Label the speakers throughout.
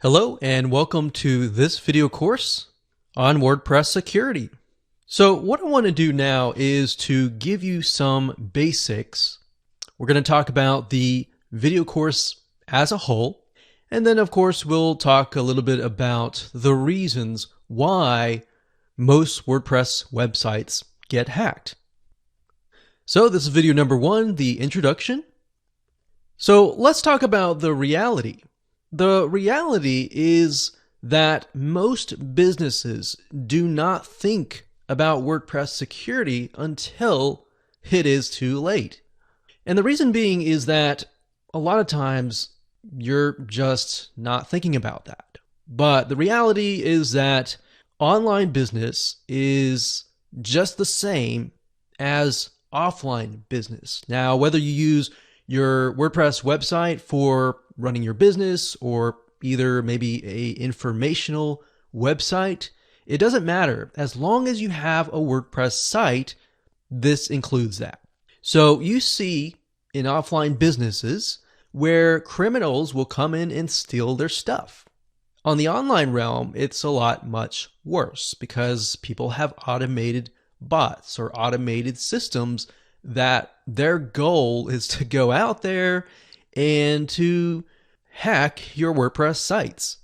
Speaker 1: Hello and welcome to this video course on WordPress security. So what I want to do now is to give you some basics. We're going to talk about the video course as a whole, and then of course we'll talk a little bit about the reasons why most WordPress websites get hacked. So this is video number 1, the introduction. So let's talk about the reality. The reality is that most businesses do not think about WordPress security until it is too late. And the reason being is that a lot of times you're just not thinking about that. But the reality is that online business is just the same as offline business. Now, whether you use your WordPress website for running your business or either maybe a informational website, it doesn't matter. As long as you have a WordPress site, this includes that. So you see in offline businesses where criminals will come in and steal their stuff. On the online realm, it's a lot much worse because people have automated bots or automated systems that their goal is to go out there and to hack your WordPress sites.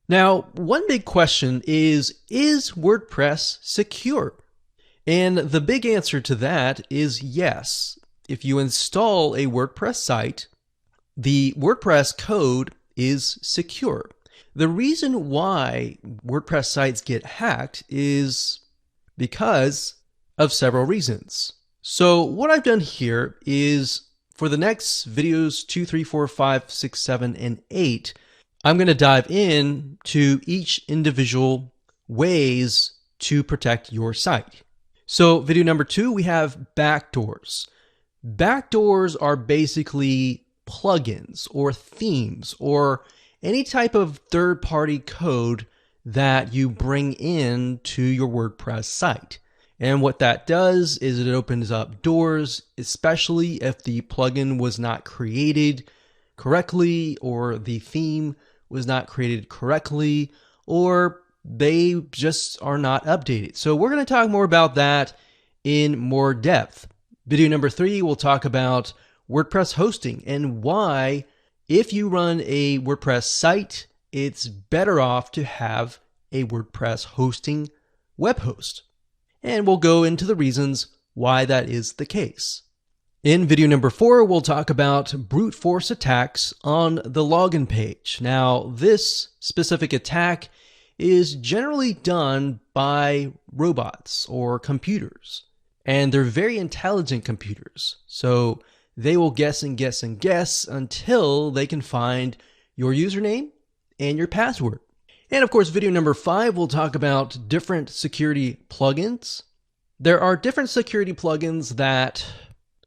Speaker 1: Now, one big question is WordPress secure? And the big answer to that is yes. If you install a WordPress site, the WordPress code is secure. The reason why WordPress sites get hacked is because of several reasons. So what I've done here is for the next videos 2, 3, 4, 5, 6, 7, and 8, I'm going to dive in to each individual ways to protect your site. So video number 2, we have backdoors. Backdoors are basically plugins or themes or any type of third-party code that you bring in to your WordPress site. And what that does is it opens up doors, especially if the plugin was not created correctly or the theme was not created correctly or they just are not updated. So we're going to talk more about that in more depth. Video number 3, we'll talk about WordPress hosting and why, if you run a WordPress site, it's better off to have a WordPress hosting web host. And we'll go into the reasons why that is the case. In video number 4, we'll talk about brute force attacks on the login page. Now, this specific attack is generally done by robots or computers, and they're very intelligent computers. So they will guess and guess and guess until they can find your username and your password. And of course, video number 5, we'll talk about different security plugins. There are different security plugins that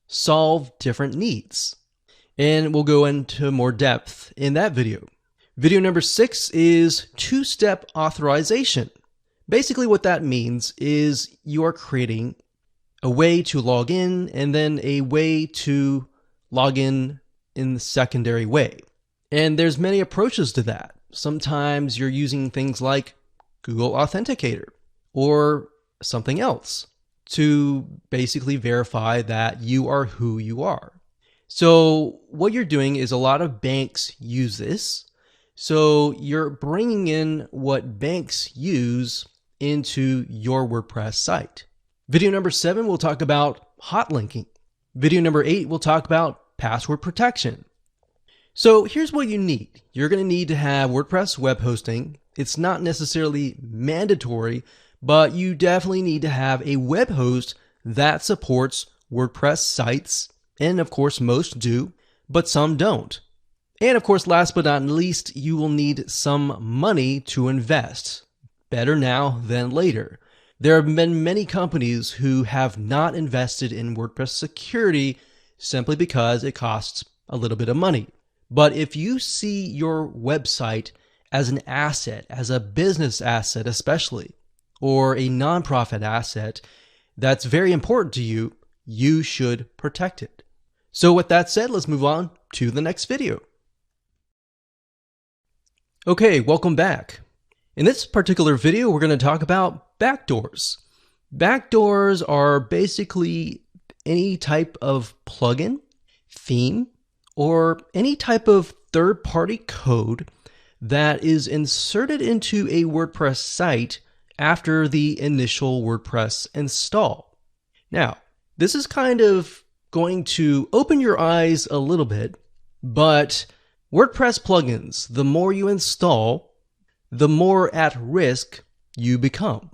Speaker 1: solve different needs, and we'll go into more depth in that video. Video number 6 is two-step authorization. Basically what that means is you are creating a way to log in and then a way to log in the secondary way. And there's many approaches to that. Sometimes you're using things like Google Authenticator or something else to basically verify that you are who you are. So what you're doing is a lot of banks use this. So you're bringing in what banks use into your WordPress site. Video number 7, we'll talk about hot linking. Video number 8, we'll talk about password protection. So here's what you need. You're going to need to have WordPress web hosting. It's not necessarily mandatory, but you definitely need to have a web host that supports WordPress sites. And of course, most do, but some don't. And of course, last but not least, you will need some money to invest. Better now than later. There have been many companies who have not invested in WordPress security simply because it costs a little bit of money. But if you see your website as an asset, as a business asset especially, or a nonprofit asset that's very important to you, you should protect it. So with that said, let's move on to the next video. Okay, welcome back. In this particular video, we're going to talk about backdoors. Backdoors are basically any type of plugin, theme, or any type of third-party code that is inserted into a WordPress site after the initial WordPress install. Now, this is kind of going to open your eyes a little bit, but WordPress plugins, the more you install, the more at risk you become.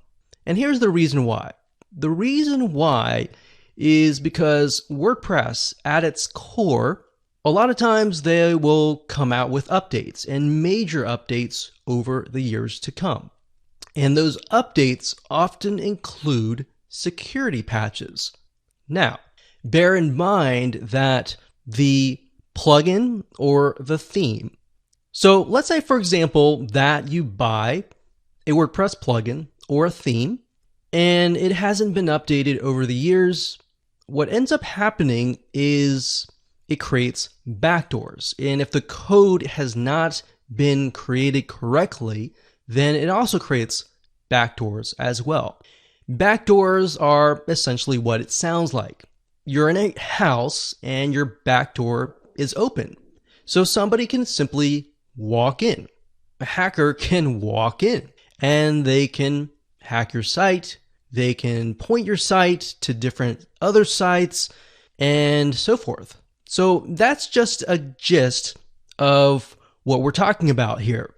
Speaker 1: And here's the reason why. The reason why is because WordPress, at its core, a lot of times they will come out with updates and major updates over the years to come. And those updates often include security patches. Now, bear in mind that the plugin or the theme. So let's say, for example, that you buy a WordPress plugin or a theme and it hasn't been updated over the years. What ends up happening is it creates backdoors. And if the code has not been created correctly, then it also creates backdoors as well. Backdoors are essentially what it sounds like. You're in a house and your back door is open. So somebody can simply walk in. A hacker can walk in and they can hack your site. They can point your site to different other sites and so forth. So that's just a gist of what we're talking about here.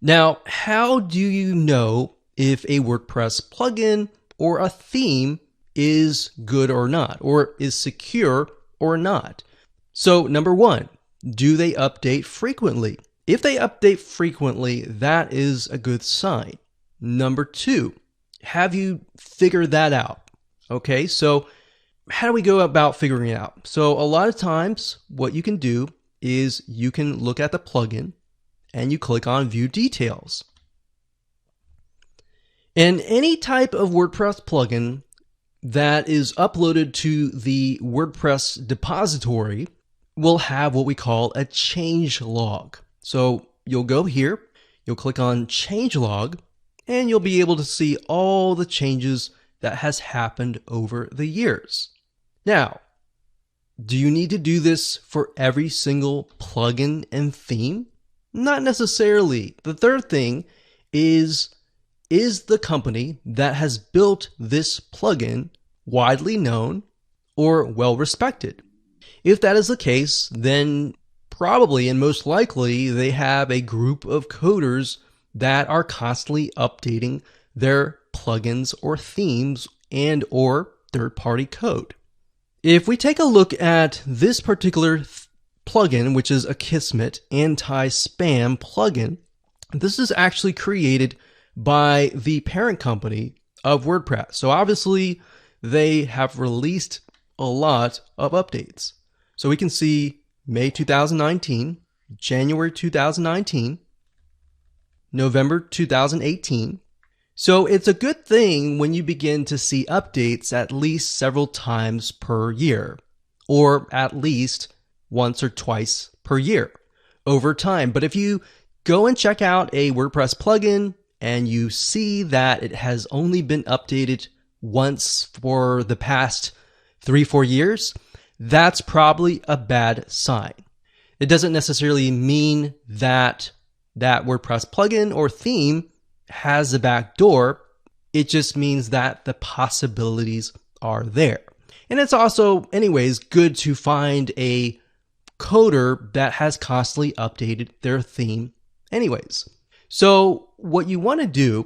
Speaker 1: Now, how do you know if a WordPress plugin or a theme is good or not, or is secure or not? So number one, do they update frequently? If they update frequently, that is a good sign. Number two, have you figured that out? Okay, so how do we go about figuring it out? So a lot of times what you can do is you can look at the plugin and you click on View Details. And any type of WordPress plugin that is uploaded to the WordPress repository will have what we call a change log. So you'll go here, you'll click on change log, and you'll be able to see all the changes that has happened over the years. Now, do you need to do this for every single plugin and theme? Not necessarily. The third thing is the company that has built this plugin widely known or well respected? If that is the case, then probably and most likely they have a group of coders that are constantly updating their plugins or themes and or third-party code. If we take a look at this particular plugin, which is Akismet anti-spam plugin, this is actually created by the parent company of WordPress. So obviously they have released a lot of updates. So we can see May 2019, January 2019, November 2018. So it's a good thing when you begin to see updates at least several times per year, or at least once or twice per year over time. But if you go and check out a WordPress plugin and you see that it has only been updated once for the past 3-4 years, that's probably a bad sign. It doesn't necessarily mean that that WordPress plugin or theme has a backdoor. It just means that the possibilities are there. And it's also, anyways, good to find a coder that has constantly updated their theme anyways. So what you want to do,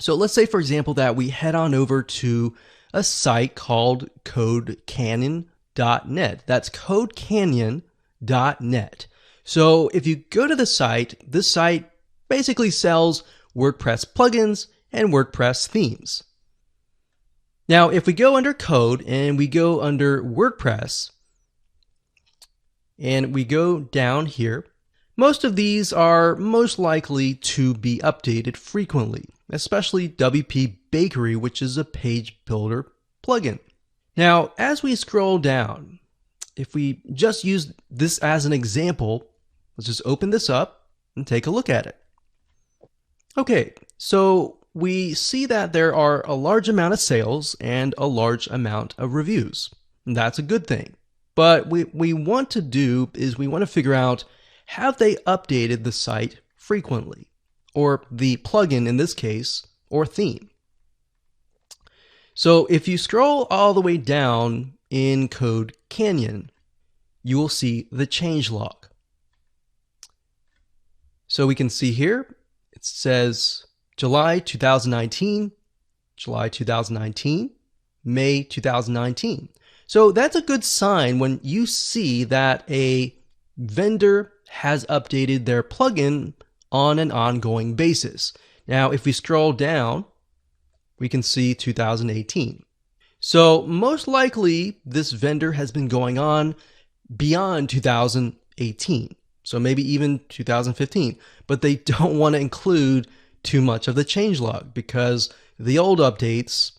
Speaker 1: so let's say, for example, that we head on over to a site called CodeCanyon.net. That's CodeCanyon.net. So if you go to the site, this site basically sells WordPress plugins and WordPress themes. Now, if we go under code and we go under WordPress and we go down here, most of these are most likely to be updated frequently, especially WP Bakery, which is a page builder plugin. Now, as we scroll down, if we just use this as an example, let's just open this up and take a look at it. Okay, so we see that there are a large amount of sales and a large amount of reviews. And that's a good thing. But what we want to do is we want to figure out, have they updated the site frequently? Or the plugin in this case, or theme. So if you scroll all the way down in CodeCanyon, you will see the changelog. So we can see here, it says July 2019, July 2019, May 2019. So that's a good sign when you see that a vendor has updated their plugin on an ongoing basis. Now, if we scroll down, we can see 2018. So most likely this vendor has been going on beyond 2018. So maybe even 2015, but they don't want to include too much of the changelog because the old updates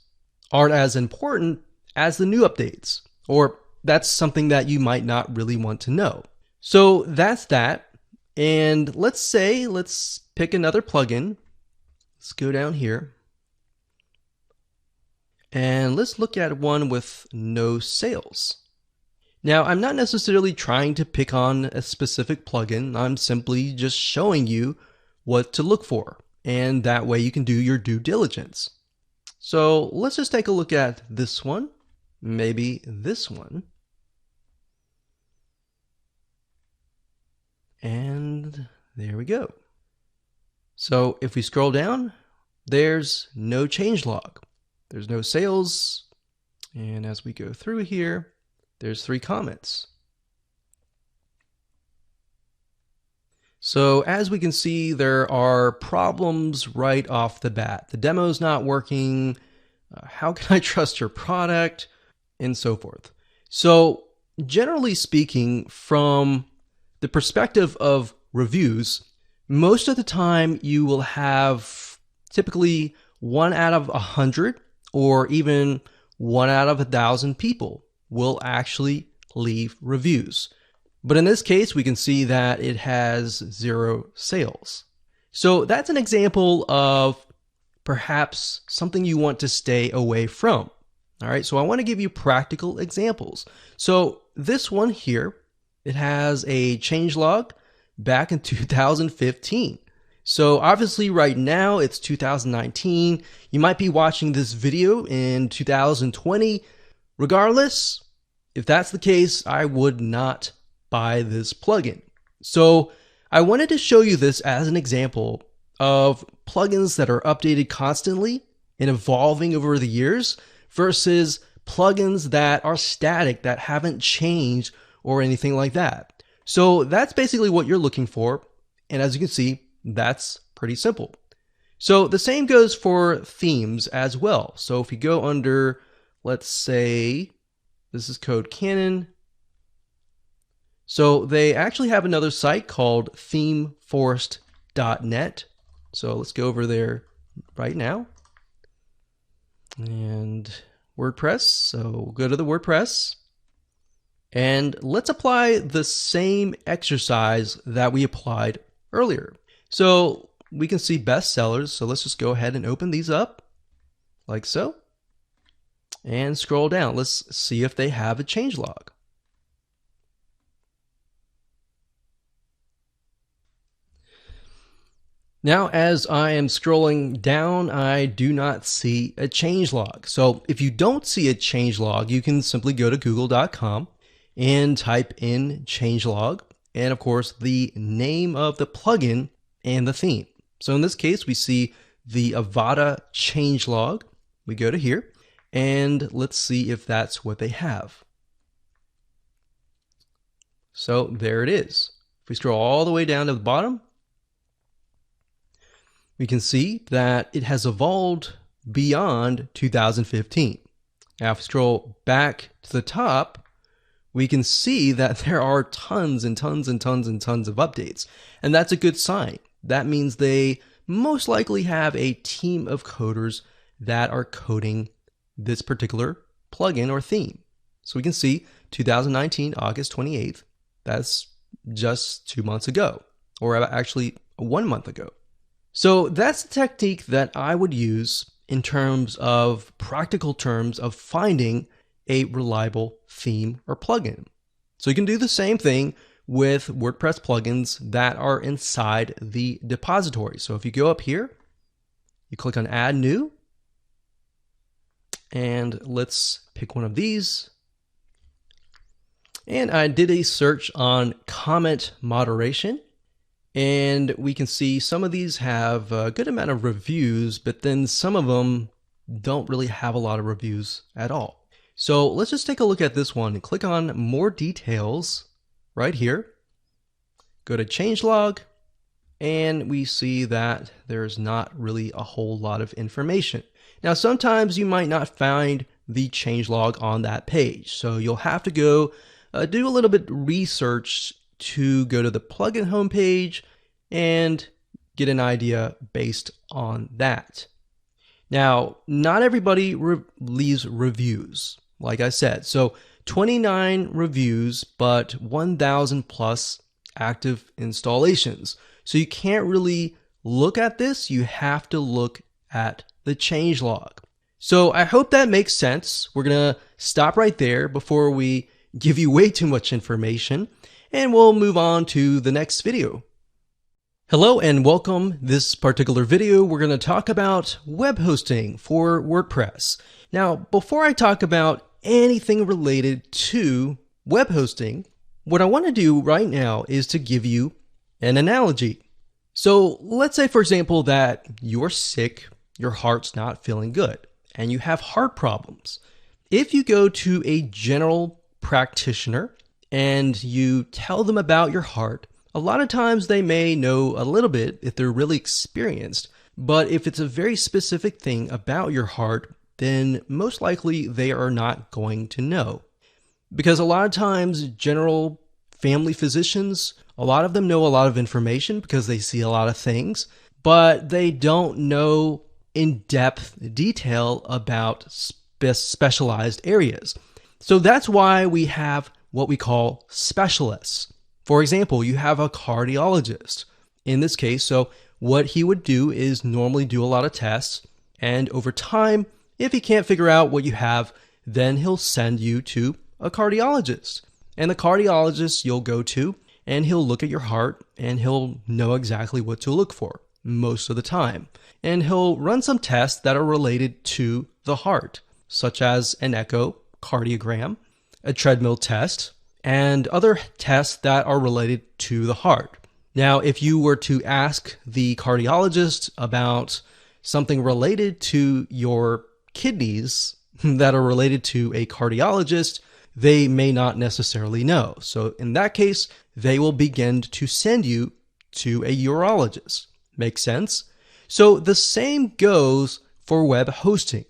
Speaker 1: aren't as important as the new updates, or that's something that you might not really want to know. So that's that. And let's pick another plugin. Let's go down here. And let's look at one with no sales. Now, I'm not necessarily trying to pick on a specific plugin. I'm simply just showing you what to look for. And that way you can do your due diligence. So let's just take a look at this one, maybe this one. And there we go. So if we scroll down, there's no changelog. There's no sales. And as we go through here, there's 3 comments. So as we can see, there are problems right off the bat. The demo's not working. How can I trust your product? And so forth. So generally speaking, from the perspective of reviews, most of the time you will have typically 1 out of 100 or even 1 out of 1,000 people will actually leave reviews. But in this case, we can see that it has 0 sales. So that's an example of perhaps something you want to stay away from. All right, so I want to give you practical examples. So this one here, it has a changelog back in 2015. So obviously right now it's 2019. You might be watching this video in 2020. Regardless, if that's the case, I would not buy this plugin. So I wanted to show you this as an example of plugins that are updated constantly and evolving over the years versus plugins that are static, that haven't changed or anything like that. So that's basically what you're looking for. And as you can see, that's pretty simple. So the same goes for themes as well. So if you go under, let's say, this is CodeCanyon. So they actually have another site called themeforest.net. So let's go over there right now. And WordPress. So we'll go to the WordPress. And let's apply the same exercise that we applied earlier. So we can see bestsellers. So let's just go ahead and open these up like so. And scroll down. Let's see if they have a changelog. Now, as I am scrolling down, I do not see a changelog. So if you don't see a changelog, you can simply go to google.com and type in changelog, and of course the name of the plugin and the theme. So in this case, we see the Avada changelog. We go to here and let's see if that's what they have. So there it is. If we scroll all the way down to the bottom, we can see that it has evolved beyond 2015. Now, if we scroll back to the top, we can see that there are tons and tons and tons and tons of updates. And that's a good sign. That means they most likely have a team of coders that are coding this particular plugin or theme. So we can see 2019, August 28th, that's just 2 months ago, or actually 1 month ago. So that's the technique that I would use in terms of practical terms of finding a reliable theme or plugin. So you can do the same thing with WordPress plugins that are inside the depository. So if you go up here, you click on Add New, and let's pick one of these. And I did a search on comment moderation, and we can see some of these have a good amount of reviews, but then some of them don't really have a lot of reviews at all. So let's just take a look at this one and click on more details right here. Go to changelog, and we see that there's not really a whole lot of information. Now, sometimes you might not find the changelog on that page, so you'll have to go do a little bit of research to go to the plugin homepage and get an idea based on that. Now, not everybody leaves reviews, like I said. So 29 reviews, but 1,000 plus active installations. So you can't really look at this. You have to look at the changelog. So I hope that makes sense. We're going to stop right there before we give you way too much information, and we'll move on to the next video. Hello and welcome. This particular video, we're going to talk about web hosting for WordPress. Now, before I talk about anything related to web hosting, what I want to do right now is to give you an analogy. So let's say, for example, that you're sick, your heart's not feeling good, and you have heart problems. If you go to a general practitioner and you tell them about your heart, a lot of times they may know a little bit if they're really experienced, but if it's a very specific thing about your heart, then most likely they are not going to know. Because a lot of times general family physicians, a lot of them know a lot of information because they see a lot of things, but they don't know in-depth detail about specialized areas. So that's why we have what we call specialists. For example, you have a cardiologist in this case. So what he would do is normally do a lot of tests, and over time, if he can't figure out what you have, then he'll send you to a cardiologist. And the cardiologist you'll go to, and he'll look at your heart, and he'll know exactly what to look for most of the time. And he'll run some tests that are related to the heart, such as an echocardiogram, a treadmill test, and other tests that are related to the heart. Now, if you were to ask the cardiologist about something related to your kidneys that are related to a cardiologist, they may not necessarily know. So in that case, they will begin to send you to a urologist. Make sense? So the same goes for web hosting.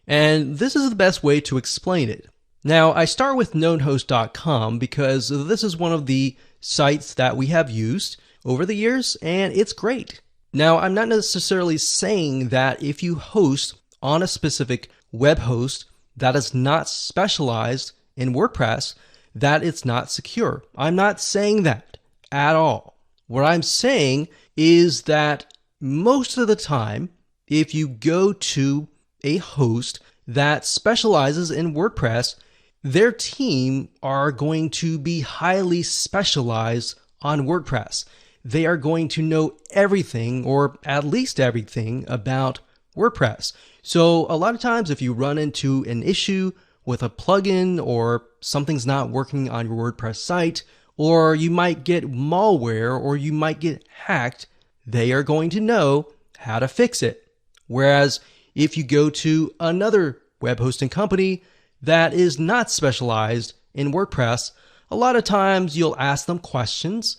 Speaker 1: And this is the best way to explain it. Now, I start with knownhost.com because this is one of the sites that we have used over the years, and it's great. Now, I'm not necessarily saying that if you host on a specific web host that is not specialized in WordPress, that it's not secure. I'm not saying that at all. What I'm saying is that most of the time, if you go to a host that specializes in WordPress, their team are going to be highly specialized on WordPress. They are going to know everything, or at least everything, about WordPress. So a lot of times if you run into an issue with a plugin, or something's not working on your WordPress site, or you might get malware, or you might get hacked, they are going to know how to fix it. Whereas if you go to another web hosting company that is not specialized in WordPress, a lot of times you'll ask them questions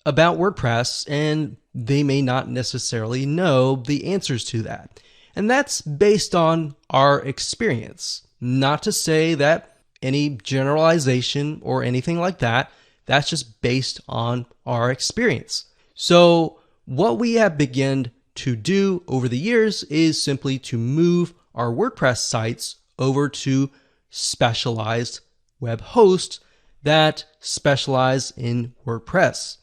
Speaker 1: about WordPress and they may not necessarily know the answers to that. And that's based on our experience. Not to say that any generalization or anything like that, that's just based on our experience. So what we have begun to do over the years is simply to move our WordPress sites over to specialized web hosts that specialize in WordPress.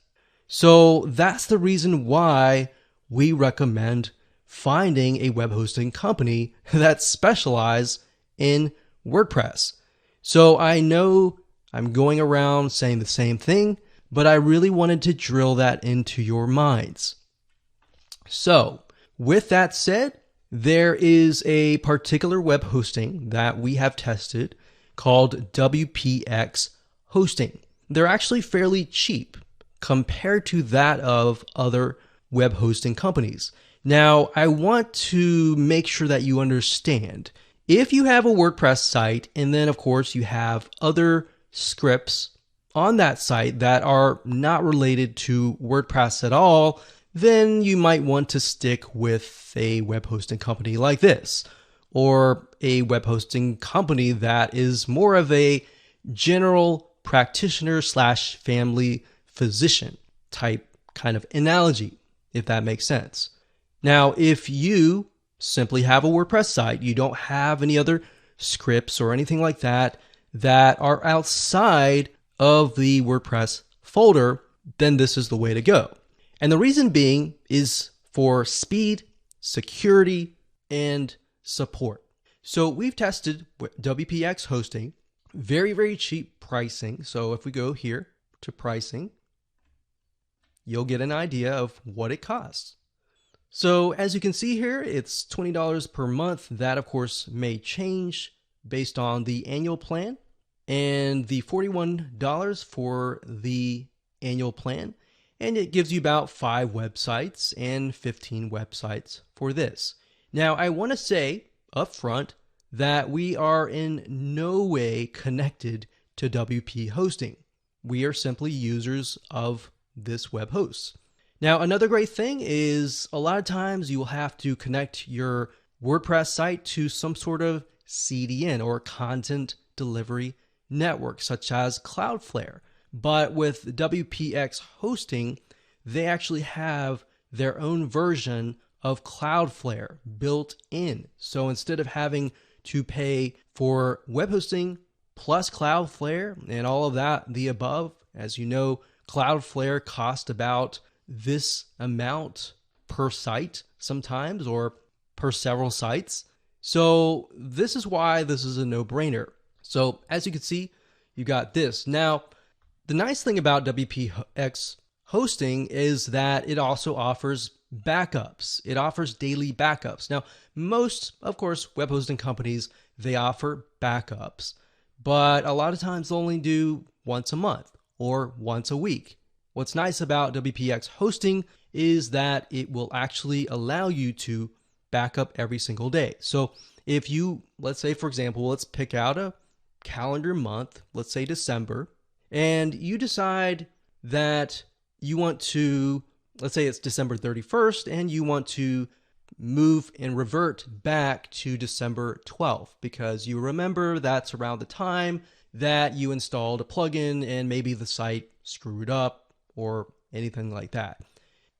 Speaker 1: So that's the reason why we recommend finding a web hosting company that specializes in WordPress. So I know I'm going around saying the same thing, but I really wanted to drill that into your minds. So with that said, there is a particular web hosting that we have tested called WPX Hosting. They're actually fairly cheap compared to that of other web hosting companies. Now, I want to make sure that you understand, if you have a WordPress site and then of course you have other scripts on that site that are not related to WordPress at all, then you might want to stick with a web hosting company like this, or a web hosting company that is more of a general practitioner / family physician type kind of analogy, if that makes sense. Now, if you simply have a WordPress site, you don't have any other scripts or anything like that that are outside of the WordPress folder, then this is the way to go. And the reason being is for speed, security, and support. So we've tested WPX hosting, very, very cheap pricing. So if we go here to pricing, you'll get an idea of what it costs. So as you can see here, it's $20 per month. That of course may change based on the annual plan, and the $41 for the annual plan. And it gives you about 5 websites and 15 websites for this. Now, I want to say up front that we are in no way connected to WP Hosting. We are simply users of this web host. Now, another great thing is a lot of times you will have to connect your WordPress site to some sort of CDN or content delivery network, such as Cloudflare. But with WPX hosting, they actually have their own version of Cloudflare built in. So instead of having to pay for web hosting plus Cloudflare and all of that, the above, as you know, Cloudflare costs about this amount per site sometimes, or per several sites. So this is why this is a no-brainer. So as you can see, you got this. Now, the nice thing about WPX hosting is that it also offers backups. It offers daily backups. Now, most, of course, web hosting companies, they offer backups, but a lot of times they'll only do once a month or once a week. What's nice about WPX hosting is that it will actually allow you to back up every single day. So if you, let's say, for example, let's pick out a calendar month, let's say December, and you decide that you want to, let's say it's December 31st, and you want to move and revert back to December 12th, because you remember that's around the time that you installed a plugin and maybe the site screwed up or anything like that.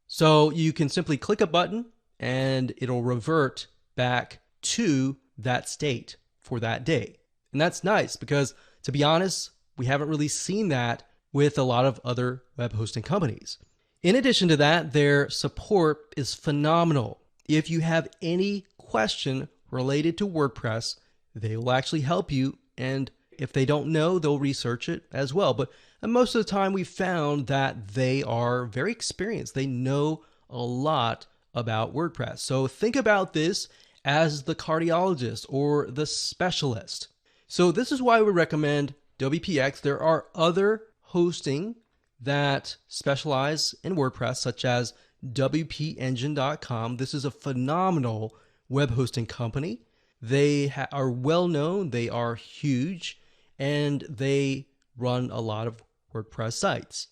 Speaker 1: So you can simply click a button and it'll revert back to that state for that day. And that's nice because, to be honest, we haven't really seen that with a lot of other web hosting companies. In addition to that, their support is phenomenal. If you have any question related to WordPress, they will actually help you. And if they don't know, they'll research it as well. But most of the time, we've found that they are very experienced. They know a lot about WordPress. So think about this as the cardiologist or the specialist. So this is why we recommend WPX. There are other hosting that specialize in WordPress, such as WPEngine.com. This is a phenomenal web hosting company. They are well known, they are huge, and they run a lot of WordPress sites.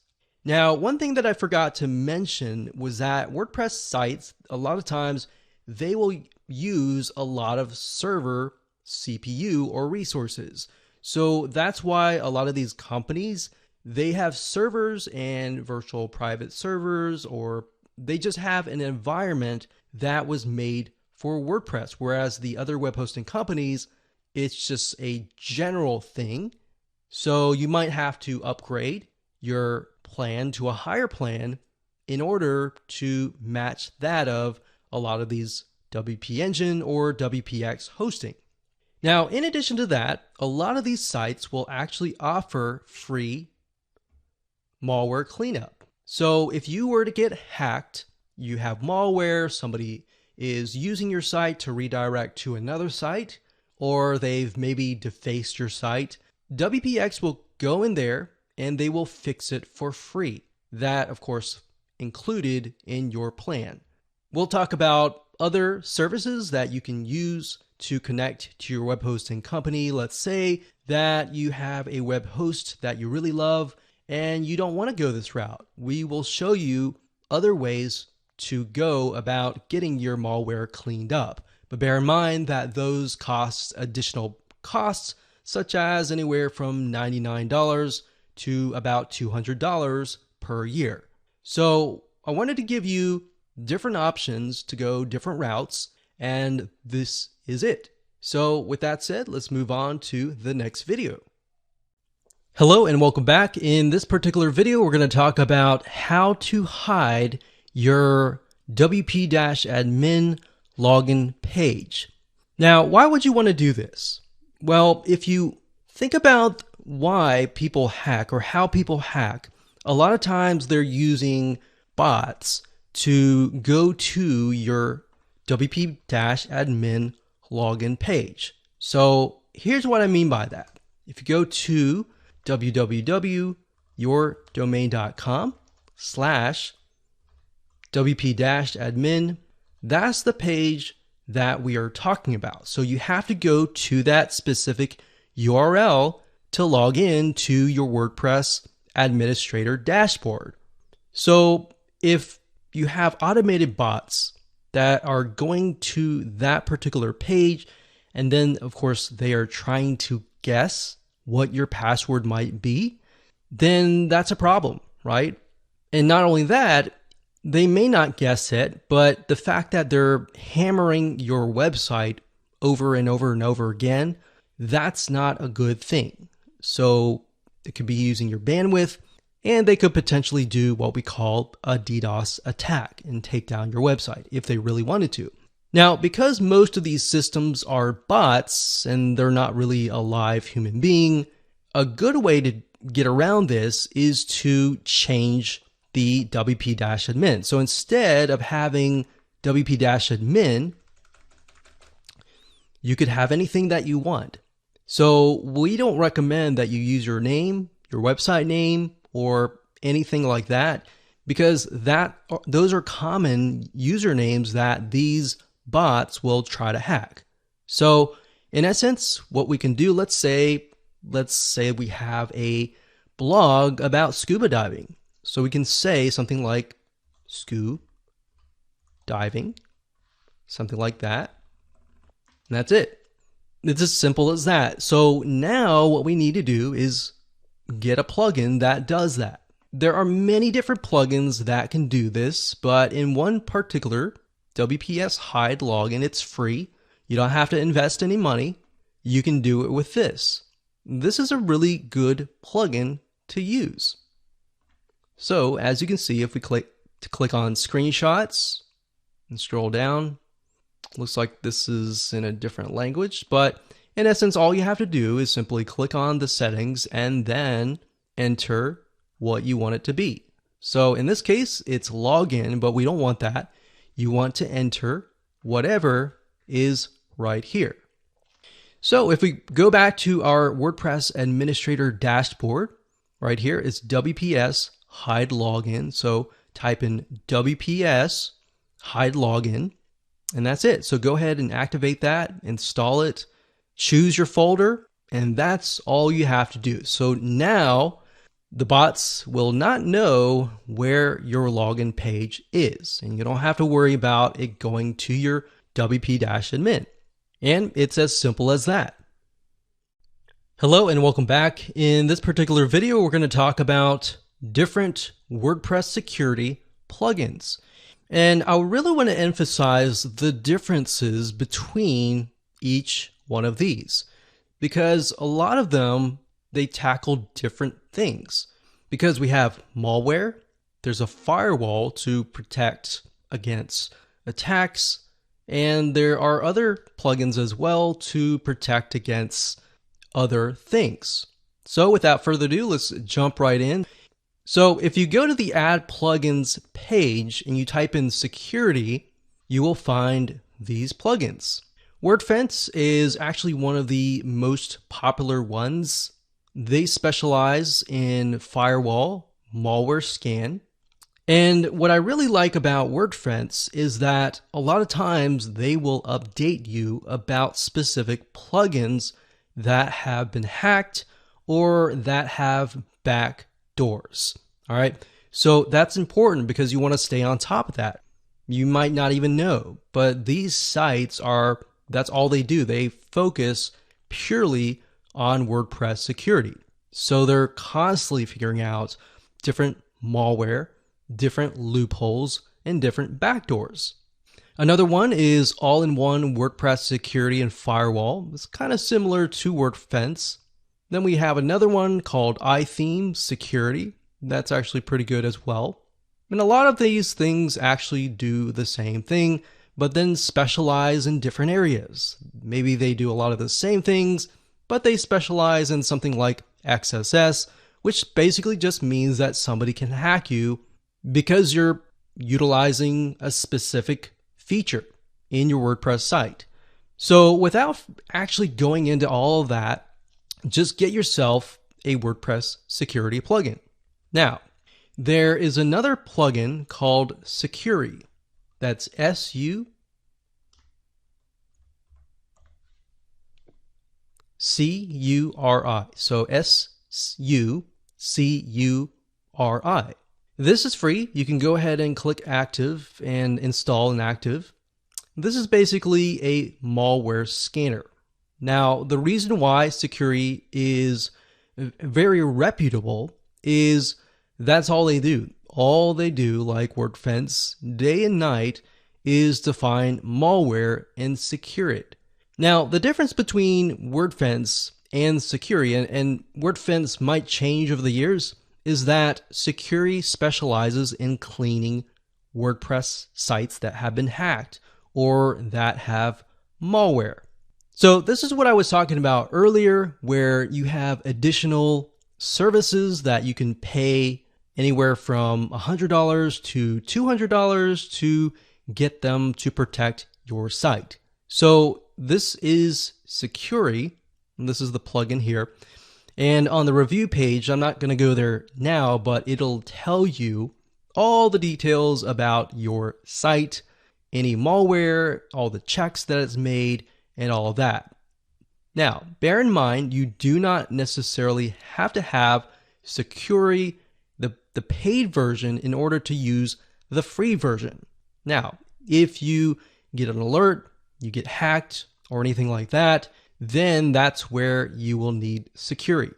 Speaker 1: Now, one thing that I forgot to mention was that WordPress sites, a lot of times, they will use a lot of server CPU or resources. So that's why a lot of these companies, they have servers and virtual private servers, or they just have an environment that was made for WordPress, whereas the other web hosting companies, it's just a general thing. So you might have to upgrade your plan to a higher plan in order to match that of a lot of these WP Engine or WPX hosting. Now, in addition to that, a lot of these sites will actually offer free malware cleanup. So if you were to get hacked, you have malware, somebody is using your site to redirect to another site, or they've maybe defaced your site, WPX will go in there and they will fix it for free. That, of course, included in your plan. We'll talk about other services that you can use to connect to your web hosting company. Let's say that you have a web host that you really love and you don't want to go this route. We will show you other ways to go about getting your malware cleaned up. But bear in mind that those cost additional costs, such as anywhere from $99 to about $200 per year. So I wanted to give you different options to go different routes, and this is it. So with that said, let's move on to the next video. Hello and welcome back. In this particular video, we're going to talk about how to hide your WP-admin login page. Now, why would you want to do this? Well, if you think about why people hack or how people hack, a lot of times they're using bots to go to your WP-admin login page. So here's what I mean by that. If you go to www.yourdomain.com/WP-admin, that's the page that we are talking about. So you have to go to that specific URL to log in to your WordPress administrator dashboard. So if you have automated bots that are going to that particular page, and then of course they are trying to guess what your password might be, then that's a problem, right? And not only that, they may not guess it, but the fact that they're hammering your website over and over and over again, that's not a good thing. So it could be using your bandwidth, and they could potentially do what we call a DDoS attack and take down your website if they really wanted to. Now, because most of these systems are bots and they're not really a live human being, a good way to get around this is to change the WP-admin. So instead of having WP-admin, you could have anything that you want. So we don't recommend that you use your name, your website name, or anything like that, because those are common usernames that these bots will try to hack. So in essence, what we can do, let's say we have a blog about scuba diving. So we can say something like scuba diving, something like that. And that's it. It's as simple as that. So now what we need to do is get a plugin that does that. There are many different plugins that can do this, but in one particular, WPS Hide Login, it's free. You don't have to invest any money. You can do it with this. This is a really good plugin to use. So as you can see, if we click on screenshots and scroll down, looks like this is in a different language, but in essence, all you have to do is simply click on the settings and then enter what you want it to be. So in this case, it's login, but we don't want that. You want to enter whatever is right here. So if we go back to our WordPress administrator dashboard, right here is WPS Hide Login. So type in WPS Hide Login, and that's it. So go ahead and activate that, install it, choose your folder, and that's all you have to do. So now the bots will not know where your login page is, and you don't have to worry about it going to your WP-admin. And it's as simple as that. Hello and welcome back. In this particular video, we're going to talk about different WordPress security plugins. And I really want to emphasize the differences between each one of these, because a lot of them, they tackle different things. Because we have malware, there's a firewall to protect against attacks, and there are other plugins as well to protect against other things. So without further ado, let's jump right in. So if you go to the Add Plugins page and you type in security, you will find these plugins. WordFence is actually one of the most popular ones. They specialize in firewall, malware scan. And what I really like about WordFence is that a lot of times they will update you about specific plugins that have been hacked or that have backdoors. All right. So that's important because you want to stay on top of that. You might not even know, but these sites that's all they do. They focus purely on WordPress security. So they're constantly figuring out different malware, different loopholes, and different backdoors. Another one is all-in-one WordPress security and firewall. It's kind of similar to WordFence. Then we have another one called iTheme Security. That's actually pretty good as well. And a lot of these things actually do the same thing, but then specialize in different areas. Maybe they do a lot of the same things, but they specialize in something like XSS, which basically just means that somebody can hack you because you're utilizing a specific feature in your WordPress site. So without actually going into all of that, just get yourself a WordPress security plugin. Now, there is another plugin called Sucuri. That's S-U-C-U-R-I. So S-U-C-U-R-I. This is free. You can go ahead and click active and install an active. This is basically a malware scanner. Now, the reason why Sucuri is very reputable is that's all they do. All they do, like WordFence, day and night, is to find malware and secure it. Now, the difference between WordFence and Sucuri, and WordFence might change over the years, is that Sucuri specializes in cleaning WordPress sites that have been hacked or that have malware. So this is what I was talking about earlier, where you have additional services that you can pay anywhere from $100 to $200 to get them to protect your site. So this is Sucuri, and this is the plugin here. And on the review page, I'm not going to go there now, but it'll tell you all the details about your site, any malware, all the checks that it's made, and all of that. Now, bear in mind, you do not necessarily have to have Sucuri, the paid version, in order to use the free version. Now, if you get an alert, you get hacked, or anything like that, then that's where you will need Sucuri.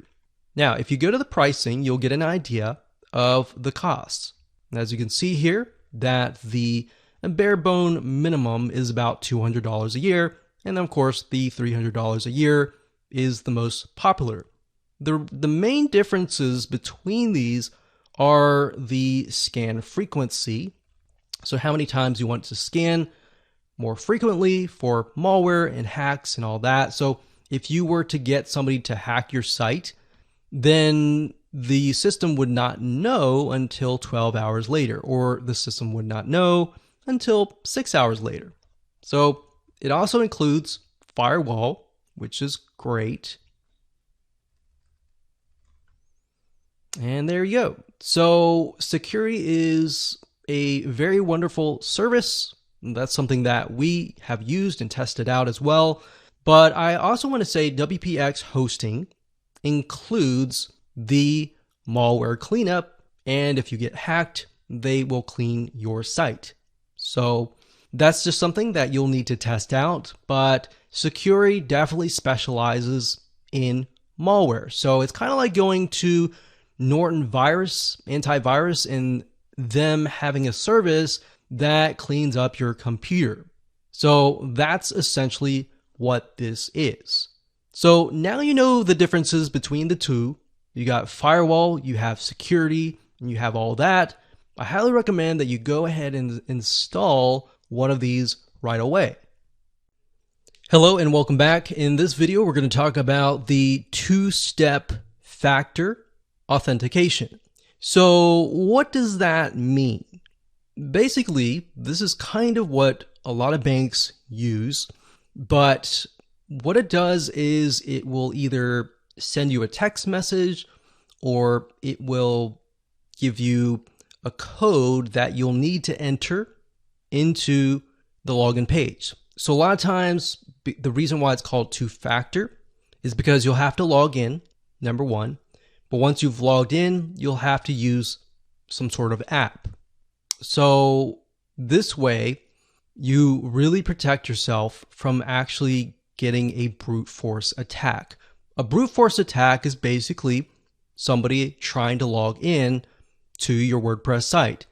Speaker 1: Now, if you go to the pricing, you'll get an idea of the costs. As you can see here, that the bare bone minimum is about $200 a year, and of course, the $300 a year is the most popular. The main differences between these are the scan frequency, so how many times you want to scan more frequently for malware and hacks and all that. So if you were to get somebody to hack your site, then the system would not know until 12 hours later, or the system would not know until 6 hours later. So it also includes firewall, which is great. And there you go. So Sucuri is a very wonderful service. That's something that we have used and tested out as well. But I also want to say WPX hosting includes the malware cleanup. And if you get hacked, they will clean your site. So that's just something that you'll need to test out. But Sucuri definitely specializes in malware. So it's kind of like going to Norton Virus, antivirus, and them having a service that cleans up your computer. So that's essentially what this is. So now you know the differences between the two. You got firewall, you have security, and you have all that. I highly recommend that you go ahead and install one of these right away. Hello and welcome back. In this video, we're going to talk about the two-step factor authentication. So what does that mean? Basically, this is kind of what a lot of banks use, but what it does is it will either send you a text message or it will give you a code that you'll need to enter into the login page. So a lot of times, the reason why it's called two-factor is because you'll have to log in, number one, but once you've logged in, you'll have to use some sort of app. So this way, you really protect yourself from actually getting a brute force attack. A brute force attack is basically somebody trying to log in to your WordPress site.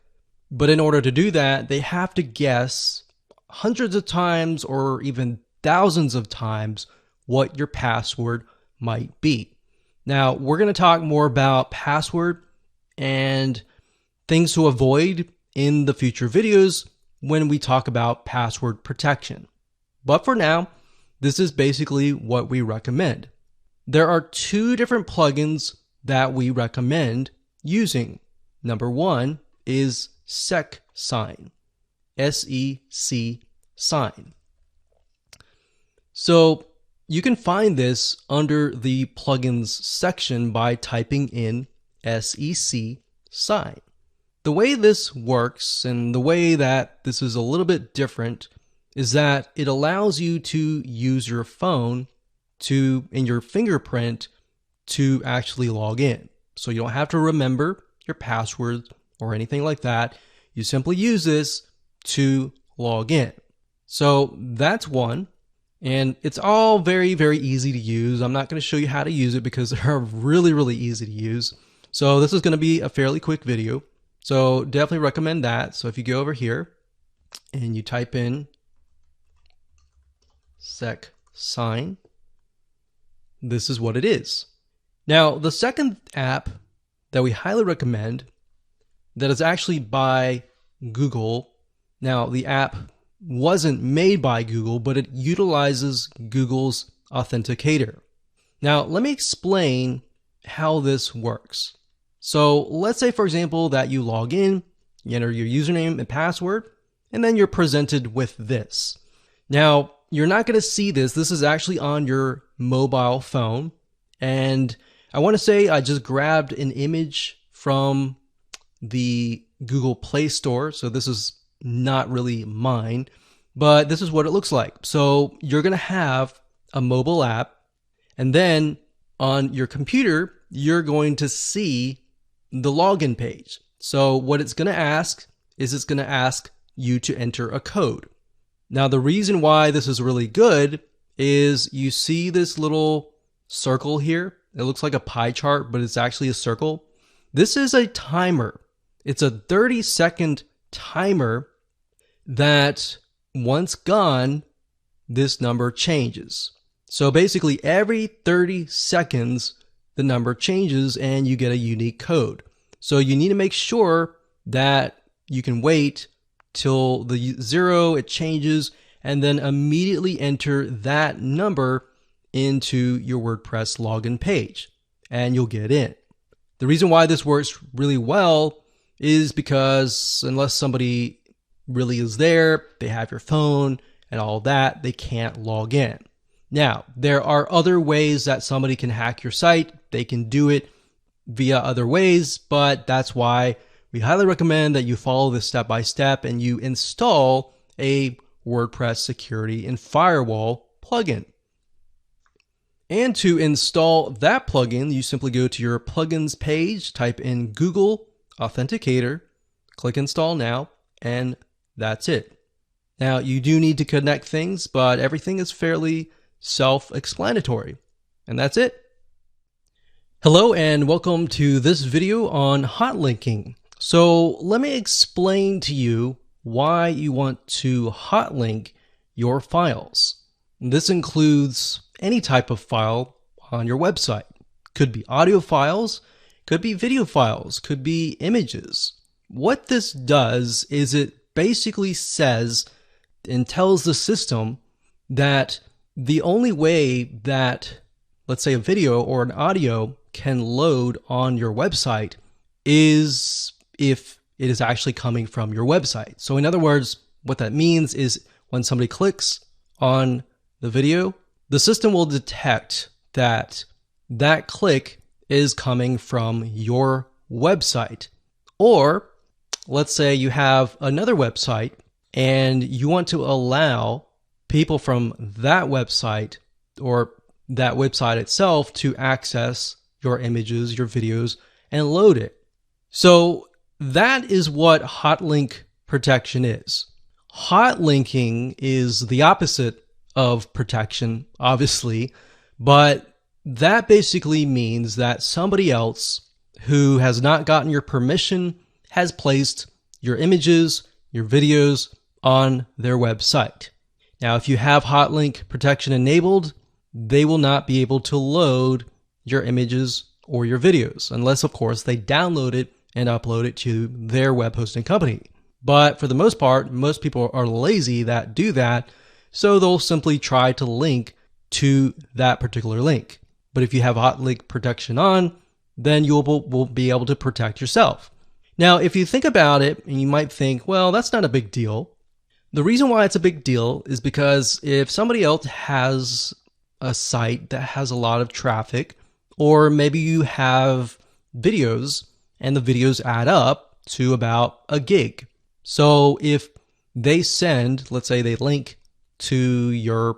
Speaker 1: But in order to do that, they have to guess hundreds of times or even thousands of times what your password might be. Now, we're going to talk more about password and things to avoid in the future videos when we talk about password protection. But for now, this is basically what we recommend. There are two different plugins that we recommend using. Number one is SecSign, S-E-C sign. So you can find this under the plugins section by typing in SEC sign. The way this works and the way that this is a little bit different is that it allows you to use your phone in your fingerprint to actually log in. So you don't have to remember your password or anything like that. You simply use this to log in. So that's one. And it's all very, very easy to use. I'm not going to show you how to use it because they're really, really easy to use. So this is going to be a fairly quick video. So definitely recommend that. So if you go over here and you type in SecSign, this is what it is. Now, the second app that we highly recommend that is actually by Google. Now, the app wasn't made by Google, but it utilizes Google's Authenticator. Now, let me explain how this works. So let's say, for example, that you log in, you enter your username and password, and then you're presented with this. Now, you're not going to see this. This is actually on your mobile phone. And I want to say I just grabbed an image from the Google Play Store. So this is not really mine, but this is what it looks like. So you're going to have a mobile app, and then on your computer, you're going to see the login page. So what it's going to ask is it's going to ask you to enter a code. Now, the reason why this is really good is you see this little circle here. It looks like a pie chart, but it's actually a circle. This is a timer. It's a 30-second timer that once gone, this number changes. So basically every 30 seconds, the number changes and you get a unique code. So you need to make sure that you can wait till the 0, it changes, and then immediately enter that number into your WordPress login page, and you'll get in. The reason why this works really well is because unless somebody really is there, they have your phone and all that, they can't log in. Now, there are other ways that somebody can hack your site. They can do it via other ways, but that's why we highly recommend that you follow this step by step and you install a WordPress security and firewall plugin. And to install that plugin, you simply go to your plugins page, type in Google Authenticator, click install now, and that's it. Now, you do need to connect things, but everything is fairly self-explanatory. And that's it. Hello and welcome to this video on hot linking. So let me explain to you why you want to hot link your files. This includes any type of file on your website. Could be audio files, could be video files, could be images. what this does is it basically says and tells the system that the only way that, let's say, a video or an audio can load on your website is if it is actually coming from your website. So in other words, what that means is when somebody clicks on the video, the system will detect that that click is coming from your website. Or let's say you have another website and you want to allow people from that website or that website itself to access your images, your videos, and load it. So that is what hotlink protection is. Hot linking is the opposite of protection, obviously, but that basically means that somebody else who has not gotten your permission has placed your images, your videos on their website. Now, if you have hotlink protection enabled, they will not be able to load your images or your videos, unless, of course, they download it and upload it to their web hosting company. But for the most part, most people are lazy that do that, so they'll simply try to link to that particular link. But if you have hotlink protection on, then you will be able to protect yourself. Now, if you think about it, and you might think, well, that's not a big deal. The reason why it's a big deal is because if somebody else has a site that has a lot of traffic, or maybe you have videos and the videos add up to about a gig. So if they send, let's say they link to your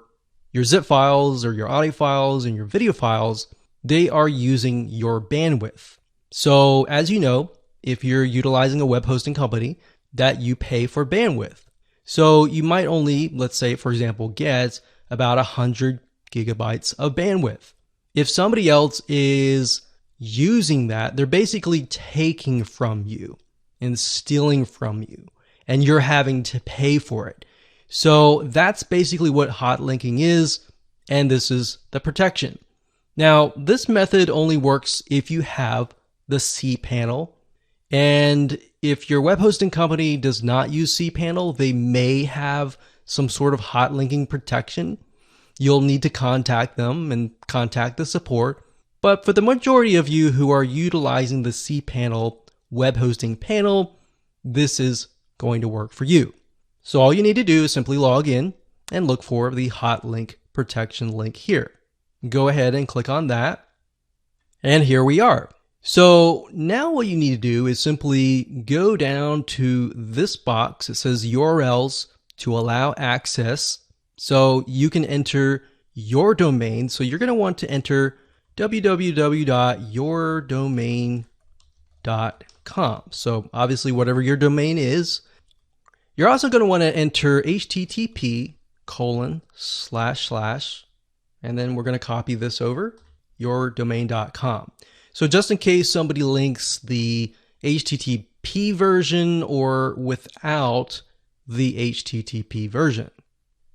Speaker 1: zip files or your audio files and your video files, they are using your bandwidth. So as you know, if you're utilizing a web hosting company, that you pay for bandwidth. So you might only, let's say, for example, get about 100 gigabytes of bandwidth. If somebody else is using that, they're basically taking from you and stealing from you, and you're having to pay for it. So that's basically what hot linking is, and this is the protection. Now, this method only works if you have the cPanel, and if your web hosting company does not use cPanel, they may have some sort of hot linking protection. You'll need to contact them and contact the support. But for the majority of you who are utilizing the cPanel web hosting panel, this is going to work for you. So all you need to do is simply log in and look for the hot link protection link here. Go ahead and click on that. And here we are. So now what you need to do is simply go down to this box. It says URLs to allow access. So you can enter your domain. So you're going to want to enter www.yourdomain.com. So obviously whatever your domain is. You're also going to want to enter http:// and then we're going to copy this over, yourdomain.com. So just in case somebody links the HTTP version or without the HTTP version.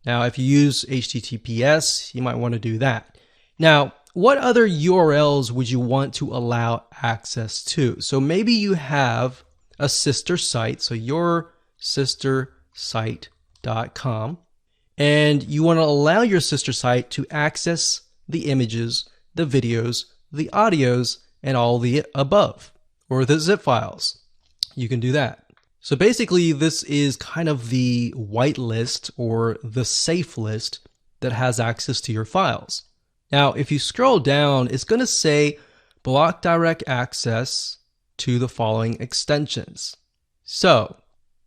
Speaker 1: Now, if you use HTTPS, you might want to do that. Now, what other URLs would you want to allow access to? So maybe you have a sister site, so yoursistersite.com, and you want to allow your sister site to access the images, the videos, the audios, and all the above, or the zip files. You can do that. So basically, this is kind of the whitelist or the safe list that has access to your files. Now, if you scroll down, it's going to say block direct access to the following extensions. So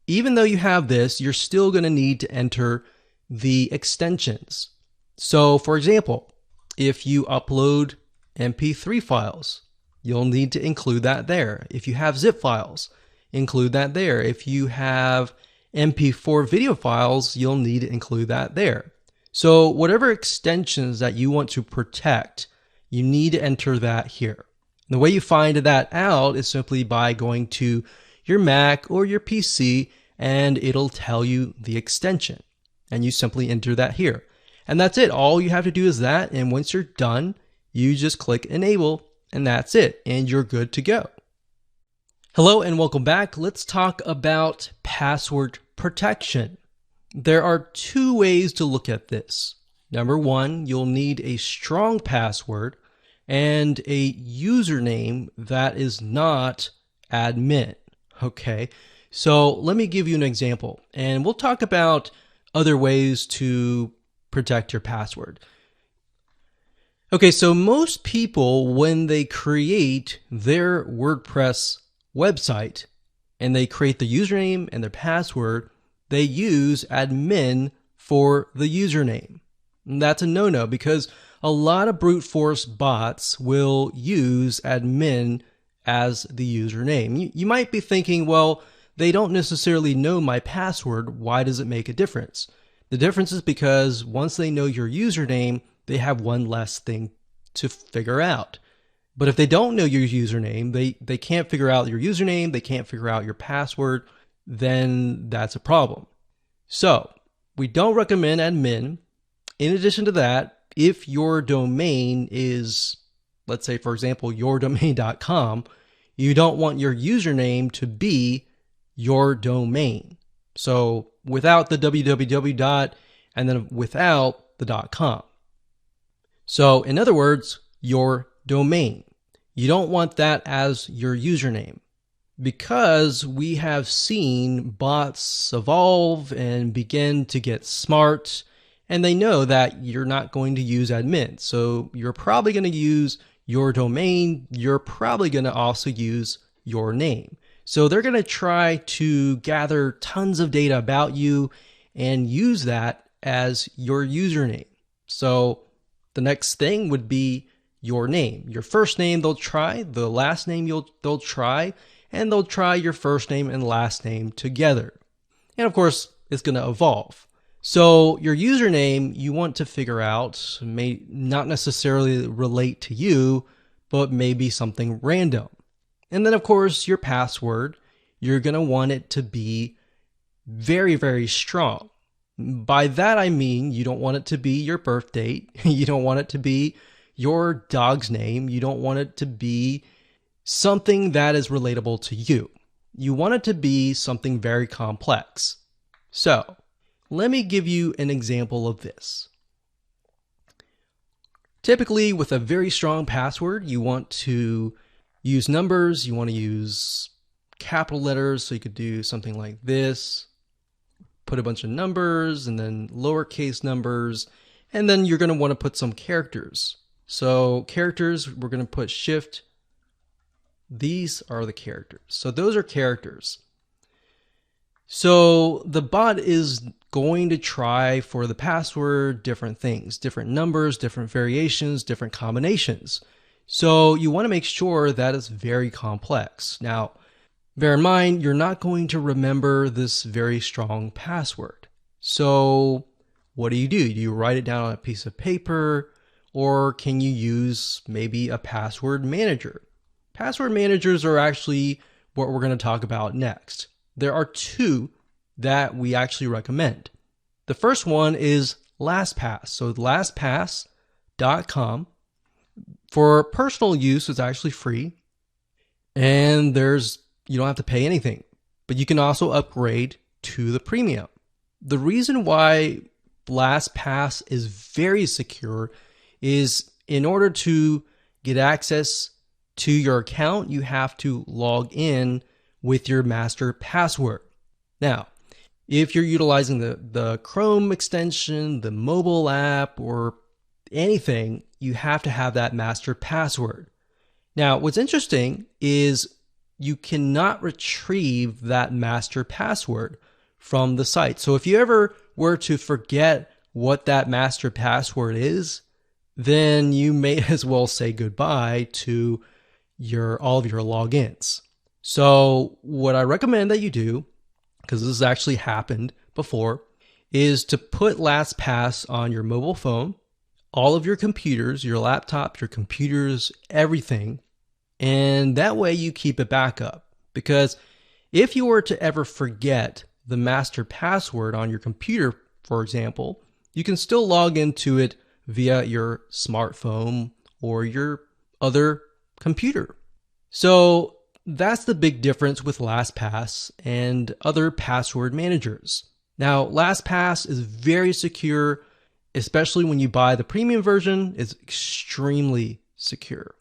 Speaker 1: even though you have this, you're still going to need to enter the extensions. So for example, if you upload MP3 files, you'll need to include that there. If you have zip files, include that there. If you have MP4 video files, you'll need to include that there. So whatever extensions that you want to protect, you need to enter that here. And the way you find that out is simply by going to your Mac or your PC, and it'll tell you the extension. And you simply enter that here. And that's it. All you have to do is that. And once you're done, you just click enable, and that's it. And you're good to go. Hello and welcome back. Let's talk about password protection. There are two ways to look at this. Number one, you'll need a strong password and a username that is not admin. Okay, so let me give you an example, and we'll talk about other ways to protect your password. Okay, so most people, when they create their WordPress website and they create the username and their password, they use admin for the username. And that's a no-no because a lot of brute force bots will use admin as the username. You might be thinking, well, they don't necessarily know my password. Why does it make a difference? The difference is because once they know your username, they have one less thing to figure out. But if they don't know your username, they can't figure out your username, they can't figure out your password, then that's a problem. So we don't recommend admin. In addition to that, if your domain is, let's say, for example, yourdomain.com, you don't want your username to be your domain. So without the www. And then without the .com. So in other words, your domain. You don't want that as your username because we have seen bots evolve and begin to get smart, and they know that you're not going to use admin. So you're probably going to use your domain. You're probably going to also use your name. So they're going to try to gather tons of data about you and use that as your username. So the next thing would be your name. Your first name they'll try, the last name they'll try, and they'll try your first name and last name together. And of course, it's going to evolve. So your username you want to figure out may not necessarily relate to you, but maybe something random. And then of course, your password, you're going to want it to be very, very strong. By that I mean you don't want it to be your birth date. You don't want it to be your dog's name. You don't want it to be something that is relatable to you. You want it to be something very complex. So let me give you an example of this. Typically with a very strong password, you want to use numbers. You want to use capital letters. So you could do something like this. Put a bunch of numbers and then lowercase numbers, and then you're going to want to put some characters. So characters, we're going to put shift. These are the characters. So those are characters. So the bot is going to try for the password different things, different numbers, different variations, different combinations. So you want to make sure that it's very complex. Now, bear in mind, you're not going to remember this very strong password. So what do? Do you write it down on a piece of paper, or can you use maybe a password manager? Password managers are actually what we're going to talk about next. There are two that we actually recommend. The first one is LastPass. So LastPass.com. For personal use, it's actually free. And you don't have to pay anything, but you can also upgrade to the premium. The reason why LastPass is very secure is in order to get access to your account, you have to log in with your master password. Now, if you're utilizing the Chrome extension, the mobile app, or anything, you have to have that master password. Now, what's interesting is you cannot retrieve that master password from the site. So if you ever were to forget what that master password is, then you may as well say goodbye to all of your logins. So what I recommend that you do, because this has actually happened before, is to put LastPass on your mobile phone, all of your computers, your laptop, your computers, everything. And that way you keep it backup. Because if you were to ever forget the master password on your computer, for example, you can still log into it via your smartphone or your other computer. So that's the big difference with LastPass and other password managers. Now, LastPass is very secure, especially when you buy the premium version. It's extremely secure.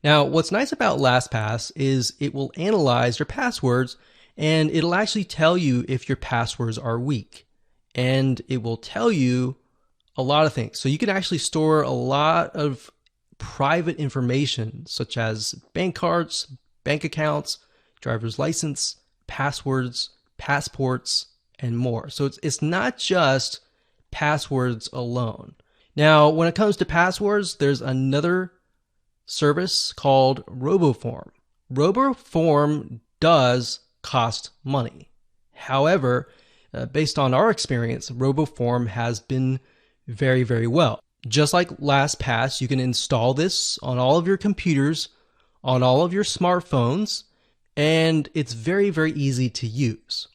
Speaker 1: Now, what's nice about LastPass is it will analyze your passwords and it'll actually tell you if your passwords are weak. And it will tell you a lot of things. So you can actually store a lot of private information such as bank cards, bank accounts, driver's license, passwords, passports, and more. So it's not just passwords alone. Now, when it comes to passwords, there's another service called RoboForm. RoboForm does cost money. However, based on our experience, RoboForm has been very, very well. Just like LastPass, you can install this on all of your computers, on all of your smartphones, and it's very, very easy to use.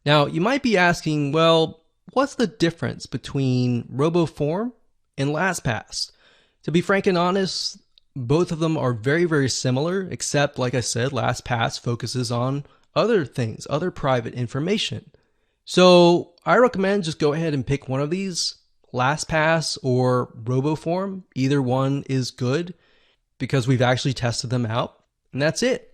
Speaker 1: Now, you might be asking, well, what's the difference between RoboForm and LastPass? To be frank and honest, both of them are very, very similar, except, like I said, LastPass focuses on other things, other private information. So I recommend just go ahead and pick one of these, LastPass or RoboForm. Either one is good because we've actually tested them out, and that's it.